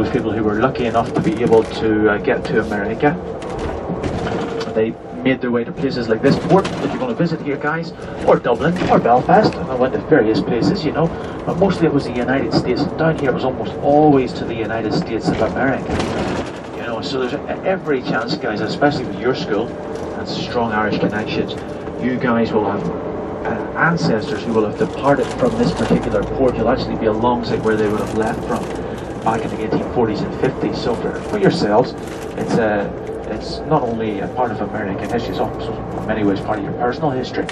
those people who were lucky enough to be able to get to America. They made their way to places like this port that you're going to visit here, guys, or Dublin, or Belfast, and I went to various places, you know, but mostly it was the United States, and down here it was almost always to the United States of America, you know, so there's every chance, guys, especially with your school and strong Irish connections, you guys will have ancestors who will have departed from this particular port. You'll actually be alongside where they would have left from back in the 1840s and 50s, so for yourselves, it's not only a part of American history, it's also in many ways part of your personal history.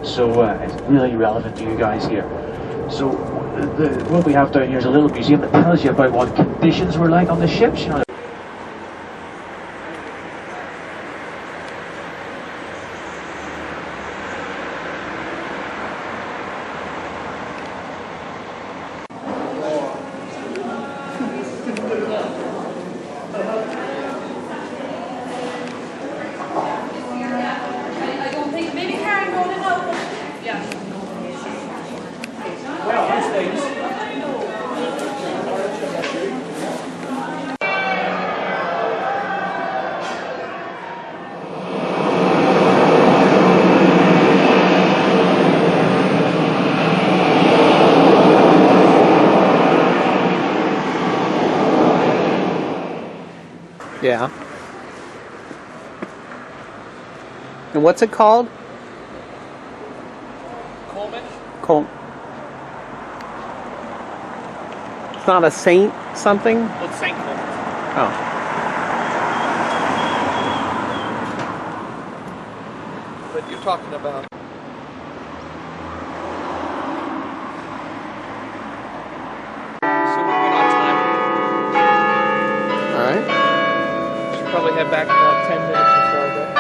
So it's really relevant to you guys here. So what we have down here is a little museum that tells you about what conditions were like on the ships. You know, Yeah. And what's it called? Coleman? It's not a Saint something? Well, it's St. Coleman. Oh. But you're talking about... So we've been on time. Alright. Should probably head back in about 10 minutes or so, I guess.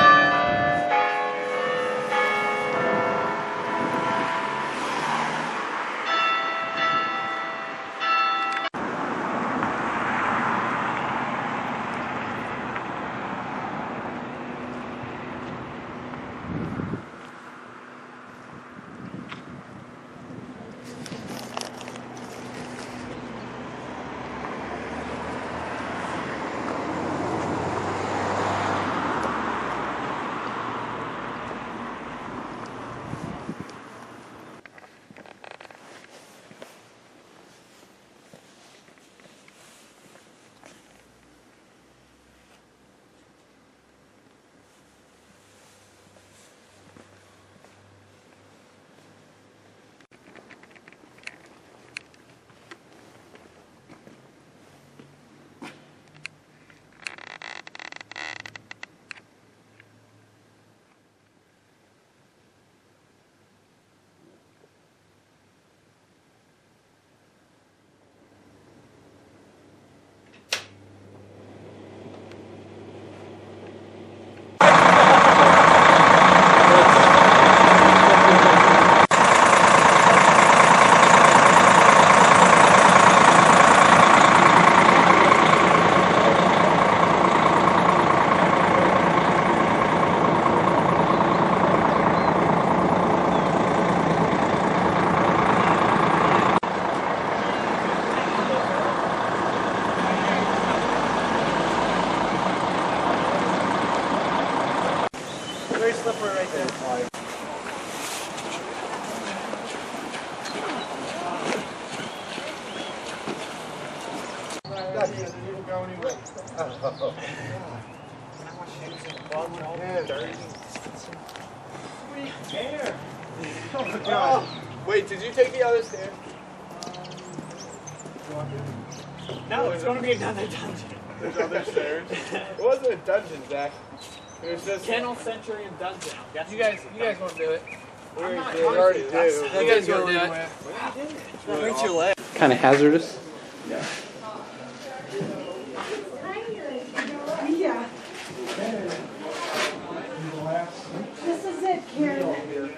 Very slippery right there. Wait, did you take the other stairs? No, it's going to be another dungeon. There's other stairs? It wasn't a dungeon, Zach. It was just Kennel Century and Dungeon. You guys want to do it? We already do. You guys want to do it? Bring your leg. Kind of hazardous. Yeah. This is it, Karen.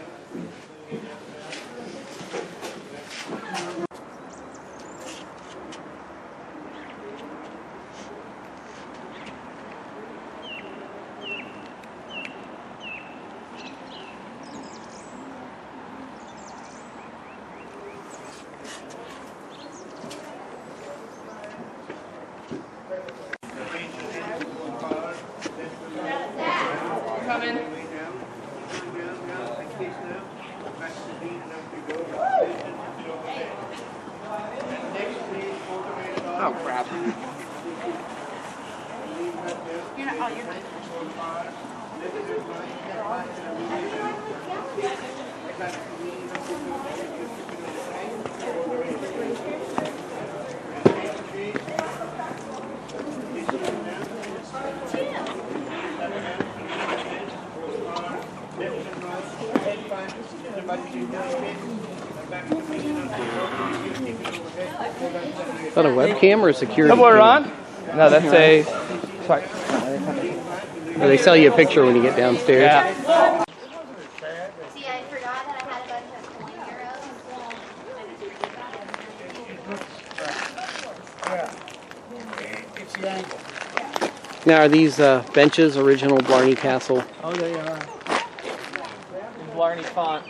Oh crap. You're not, oh, you're not. Is that a webcam or a security We're cam? on? No, that's a. Sorry. Or they sell you a picture when you get downstairs. Yeah. See, I forgot that I had a bunch of coin euros. Now, are these benches original Blarney Castle? Oh, they are. In Blarney font.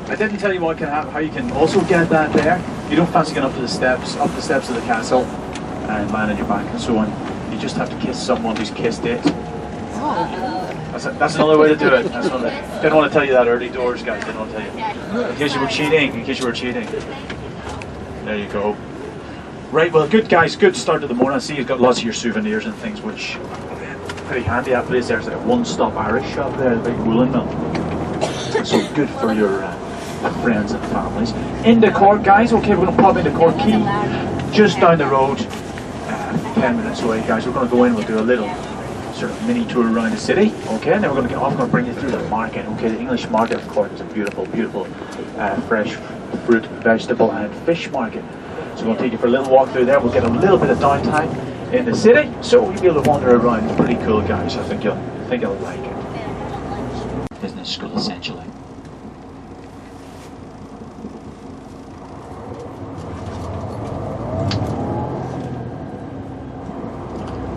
I didn't tell you what can happen, how you can also get that there. You don't fancy getting up the steps of the castle and lying on your back and so on. You just have to kiss someone who's kissed it. That's another way to do it. Didn't want to tell you that early doors, guys. Didn't want to tell you. In case you were cheating. There you go. Right, well, good guys, good start to the morning. I see you've got lots of your souvenirs and things, which pretty handy. That place there's like a one-stop Irish shop there, the big woolen mill. So good for your friends and families. Into Cork, guys. Okay, we're going to pop into Cork Quay, just down the road, 10 minutes away, guys. We're going to go in, we'll do a little sort of mini tour around the city, okay, and then we're going to get off, we're going to bring you through the market, okay. The English market of Cork is a beautiful, beautiful fresh fruit, vegetable and fish market. So we'll take you for a little walk through there. We'll get a little bit of downtime in the city, so you'll be able to wander around. It's pretty cool, guys. I think you'll like it. Business school, essentially.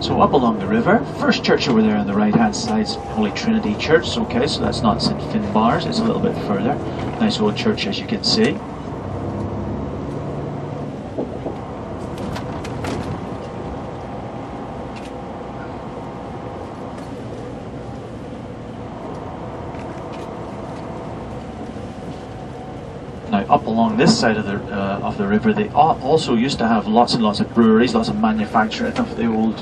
So up along the river, first church over there on the right hand side is Holy Trinity Church, okay, so that's not St. Finbar's, it's a little bit further. Nice old church, as you can see. Now up along this side of the river, they also used to have lots and lots of breweries, lots of manufacturing of the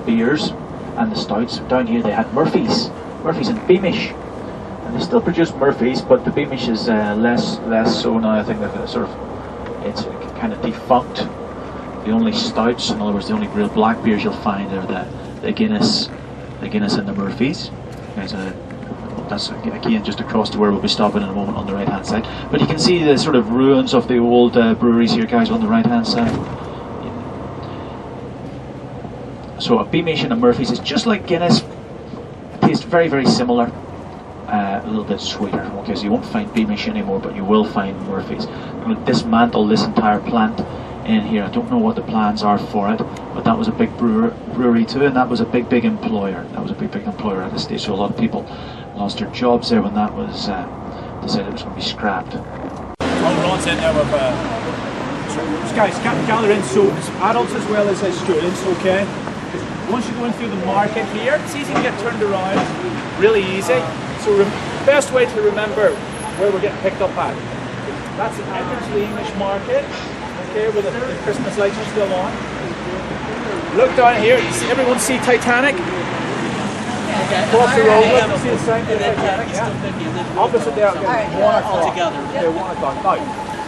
beers and the stouts. Down here they had Murphy's and Beamish, and they still produce Murphy's, but the Beamish is less so now. I think that it's kind of defunct. The only stouts, in other words, the only real black beers you'll find are the Guinness and the Murphy's. That's again just across to where we'll be stopping in a moment on the right hand side. But you can see the sort of ruins of the old breweries here, guys, on the right hand side. So a Beamish and a Murphy's is just like Guinness. It tastes very, very similar. A little bit sweeter. Okay, so you won't find Beamish anymore, but you will find Murphy's. I'm going to dismantle this entire plant in here. I don't know what the plans are for it, but that was a big brewery too, and that was a big employer. That was a big employer at this stage. So a lot of people lost their jobs there when that was decided it was going to be scrapped. We're on in there with guys, gather in, so it's adults as well as students, okay? Once you go in through the market here, it's easy to get turned around, really easy. So best way to remember where we're getting picked up at. That's the entrance to the English market, okay, with the Christmas lights are still on. Look down here, everyone see Titanic? Across the road, you see the sign for Titanic, yeah? Opposite there, okay, 1 o'clock. Okay, 1 o'clock. Now,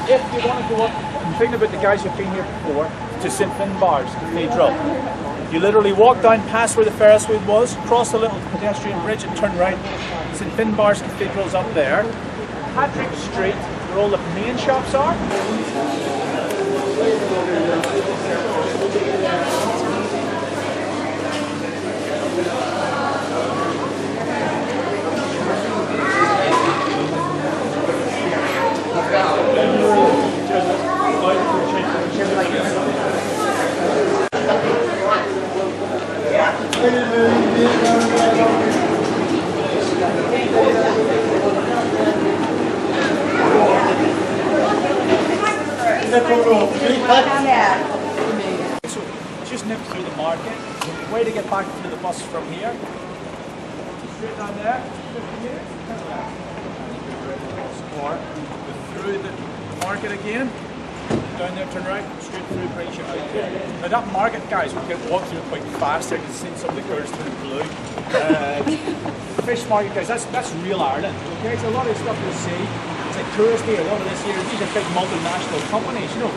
if you want to go up, I'm thinking about the guys who've been here before, to St. Finbar's Cathedral. You literally walk down past where the Ferris wheel was, cross the little pedestrian bridge and turn right. St. Finbar's Cathedral's up there. Patrick Street, where all the main shops are. So just nip through the market. The way to get back to the bus from here, straight down there, 50 meters, or through the market again, down there, turn right, straight through, brings you out there. Now that market, guys, we can walk through quite fast there. You can see some of the colours turn blue. Fish market, guys, that's real Ireland. Okay, so a lot of the stuff you'll see, it's like touristy. A lot of this here, these are big multinational companies. You know,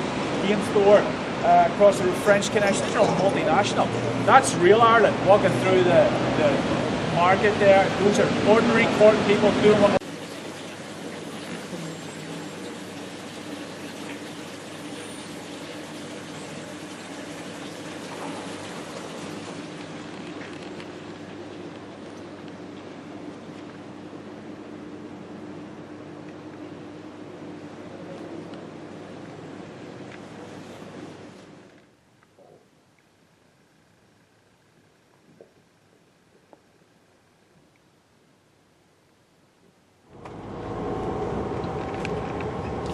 game store. Across the French Connection, these are all multinational. That's real Ireland, walking through the market there. Those are ordinary court people doing what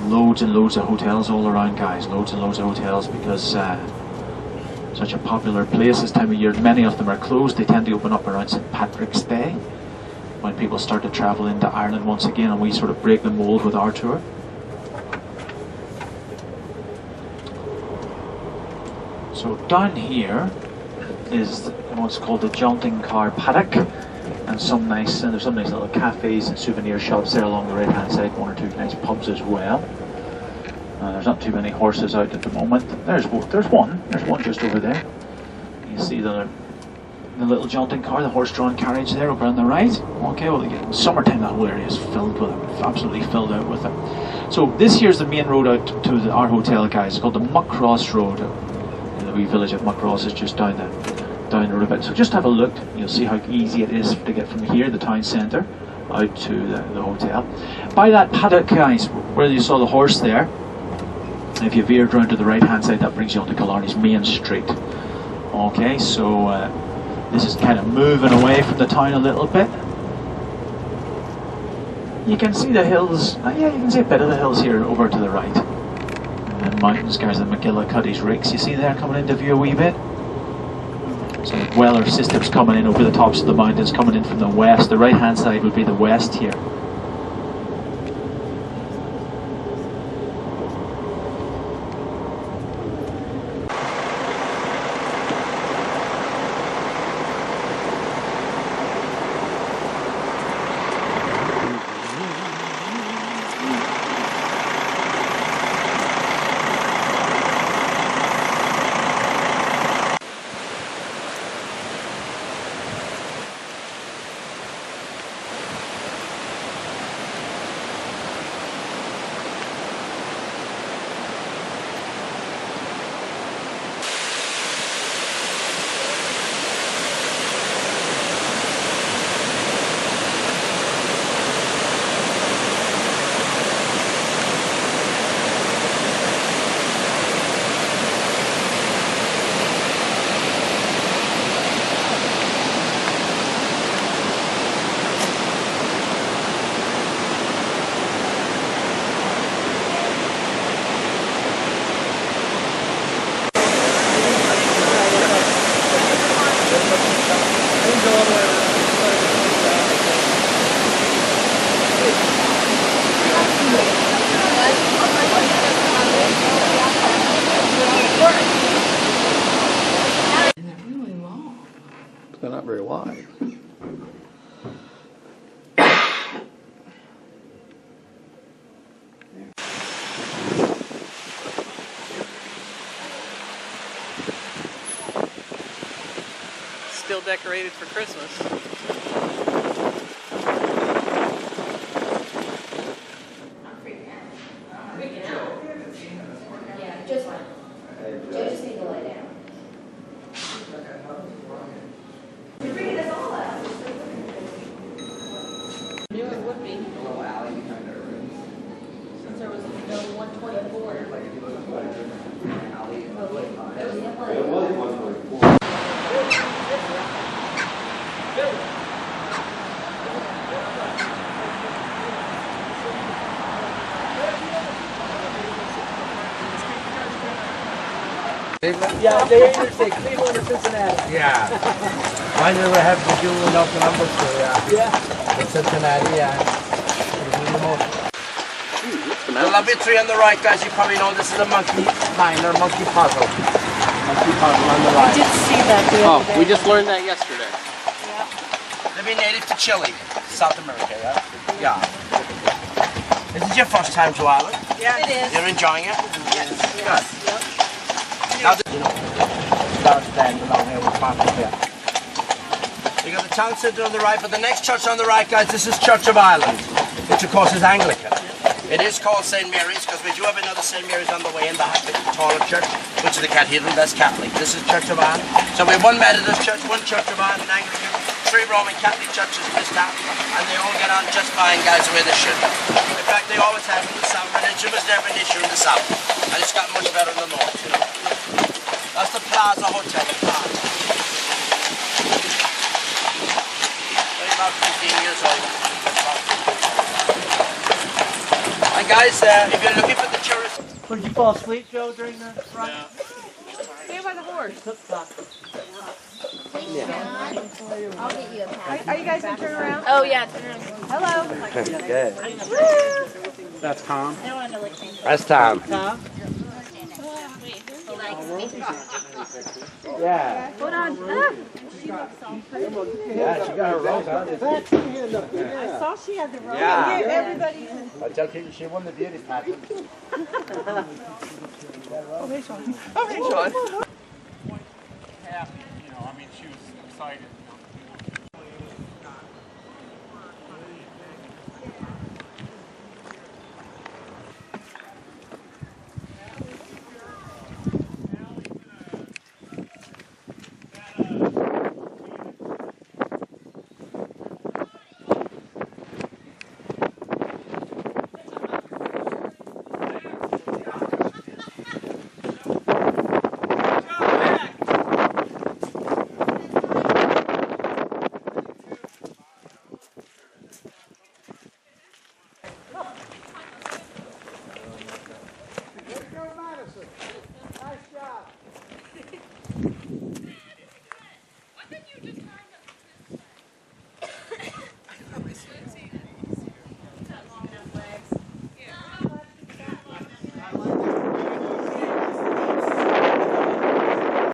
Loads and loads of hotels all around, guys. Loads and loads of hotels, because such a popular place this time of year. Many of them are closed. They tend to open up around St. Patrick's Day, when people start to travel into Ireland once again, and we sort of break the mold with our tour. So down here is what's called the Jaunting Car Paddock, and there's some nice little cafes and souvenir shops there along the right hand side. One or two nice pubs as well. There's not too many horses out at the moment. There's one just over there. You see the little jaunting car, the horse-drawn carriage there over on the right. Okay, well, in summertime that whole area is filled with them, absolutely filled out with them. So this here's the main road out to our hotel, guys. It's called the Muckross Road. The wee village of Muckross is just down the road a bit. So just have a look. You'll see how easy it is to get from here, the town centre, out to the hotel. By that paddock, guys, where you saw the horse there, if you veered round to the right hand side, that brings you onto Killarney's main street. Okay, so this is kind of moving away from the town a little bit. You can see the hills, yeah, you can see a bit of the hills here over to the right. And then mountains, guys, the McGillicuddy's Ricks, you see there coming into view a wee bit. So weather systems coming in over the tops of the mountains, coming in from the west. The right hand side would be the west here. They're not very wide. Still decorated for Christmas. Yeah, they either say Cleveland or Cincinnati. Yeah. I never have to do enough numbers for Yeah. in Cincinnati, yeah. The lovely tree on the right, guys, you probably know this is a monkey line or monkey puzzle. Monkey puzzle on the I right. did see that the other day. Oh, we just learned that yesterday. They've been native to Chile, South America, yeah? Yeah. Is this your first time to Ireland? Yeah, it is. You're enjoying it? Yes. Good. Now, you know, start standing along here with Martin here. You got the town centre on the right, but the next church on the right, guys, this is Church of Ireland, which of course is Anglican. It is called St. Mary's because we do have another St. Mary's on the way in the taller church, which is the cathedral, that's Catholic. This is Church of Ireland. So we have one Methodist church, one Church of Ireland, Anglican, 3 Roman Catholic churches in this town, and they all get on just fine, guys, the way they should. In fact, they always have in the south. Religion was never an issue in the south, and it's got much better in the north, you know. That's the Plaza Hotel, the Plaza. They're about 15 years old. And guys, if you're looking for the tourists... Did you fall asleep, Joe, during the run? Stay by the horse. I'll get you a pass. Are you guys going to turn around? Oh yeah, turn around. Hello. Good. That's Tom. That's Tom. Tom? He likes me. Yeah. Hold on. Yeah, she got her rose on. I saw she had the rose. Yeah. Everybody. I tell people she won the beauty pageant. Oh, hey, Sean. Happy, you know, I mean, she was excited. What did you just